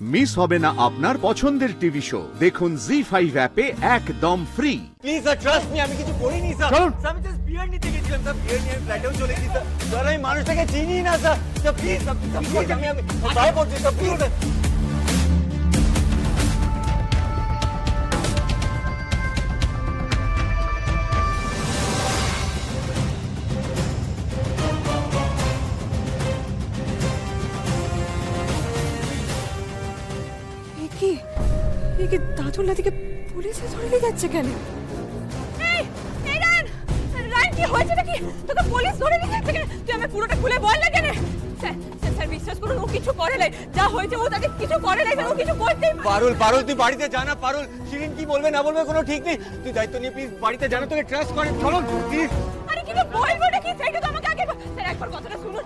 Miss হবে না আপনার পছন্দের টিভি শো দেখুন জি5 অ্যাপে একদম free. Please sir trust me, আমি কিছু করিনি স্যার। আমি জাস্ট বিয়ার নিতে গেছিলাম স্যার, বিয়ার নিয়ে ফ্ল্যাটেও চলে গেছি স্যার। স্যার আমি মানুষটাকে চিনি না স্যার। স্যার প্লিজ আমি ভয় করছি স্যার, প্লিজ। কি দাদুর লাদিকে পুলিশে ধরে নিয়ে যাচ্ছে কেন? কি হয়েছে নাকি? তোকে পুলিশ ধরে নিয়ে যাচ্ছে কেন? তুই আমার পুরোটা খুলে বল না কেন? স্যার বিশ্বাস করুন, ও কিছু করে নাই। যা হয়েছে ও তাকে কিছু করে নাই, ও কিছু করতেই পারুল তুই বাড়িতে জানা। পারুল শিরিন কি বলবে না বলবে কোনো ঠিক নেই। তুই দায়িত্ব নিয়ে প্লিজ বাড়িতে জানা, তোকে ট্রাস্ট করে। চলো প্লিজ। আরে কি বলবো নাকি সেটা তো আমাকে আগে স্যার একবার কথাটা শুনুন।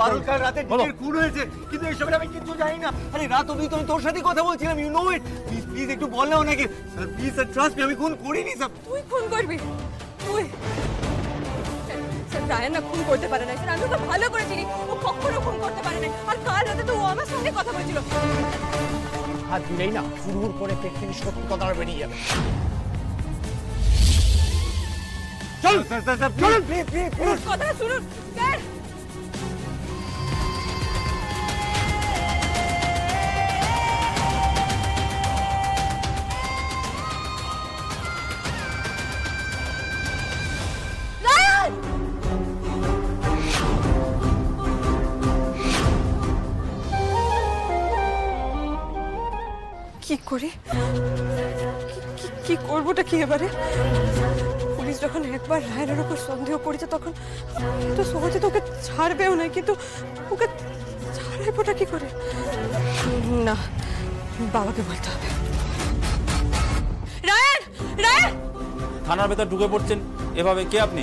পারুল কাল রাতে ডিজের খুন হয়েছে, কিন্তু এসব আমি কিছু জানি না। আরে রাত অবধি তো আমি তোর সাথে কথা বলছিলাম, ইউ নো ইট। প্লিজ একটু বল না ওনাকে। Sir please sir trust me, আমি খুন করিনি স্যার। তুই খুন করবি? তুই রায়ন না খুন করতে পারে না স্যার, আমি ওকে ভালো করে চিনি। ও কখনো খুন করতে পারে না। আর কাল রাতে তো ও আমার সঙ্গে কথা বলছিল। হাত দিলেই না ফুরুর করে পেট থেকে সত্যি কথা বেরিয়ে যাবে। চলুন স্যার প্লিজ কথা শুনুন স্যার। কি করি, কি করবোটা কি এবারে? পুলিশ যখন একবার রায়নের উপর সন্দেহ করেছে তখন তো সহজে তোকে ছাড়বেও না, কিন্তু ওকে ছাড়াইবোটা কি করে? না, বাবাকে বলতে হবে। রায়ন রায়ন থানার ভেতর ঢুকে পড়ছেন এভাবে? কে আপনি?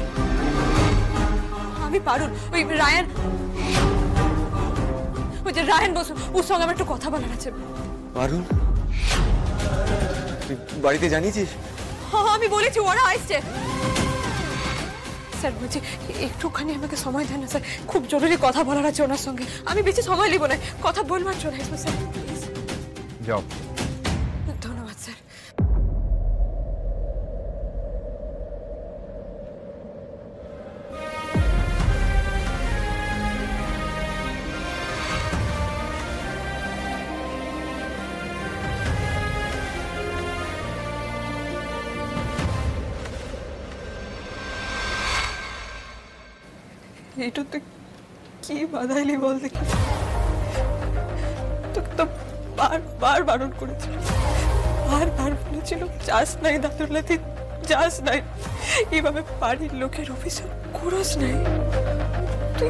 আমি পারুল, ওই রায়ন, ওই যে রায়ন বসু, ওর সঙ্গে আমার একটু কথা বলার আছে। পারুল তুই বাড়িতে জানিয়েছিস? হ্যাঁ আমি বলেছি, ওরা আসছে। স্যার বলছি একটুখানি আমাকে সময় দেন না স্যার, খুব জরুরি কথা বলার আছে ওনার সঙ্গে। আমি বেশি সময় নেব না, কথা বলবার চলে আসবো স্যার, প্লিজ। যাও। ধন্যবাদ স্যার। এটা তুই কি বাধাইলি বল দেখি? তোকে তো বারবার বারণ করেছিল, বারবার বলেছিল যাস নাই দাদুর লাথি, যাস নাই, এইভাবে বাড়ির লোকের অভিযোগ করিস নাই। তুই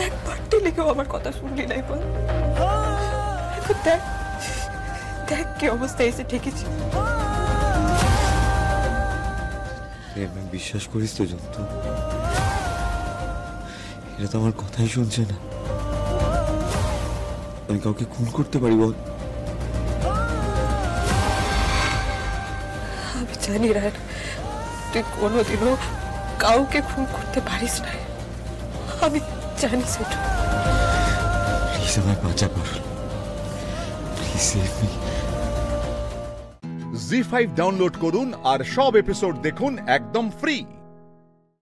একবারটি লিখেও আমার কথা শুনলি নাই বল? এখন দেখ দেখ কি অবস্থা এসে ঠেকেছি। বিশ্বাস করিস তো জন্তু? এটা তো আমার কথাই শুনছে না। আমি কাউকে খুন করতে পারি বল? আমি জানি রায়ন, তুই কোনোদিনও কাউকে খুন করতে পারিস না, আমি জানি সেটা। প্লিজ আমায় বাঁচা পারুল, please save me. ZEE5 download করুন আর সব এপিসোড দেখুন একদম ফ্রি।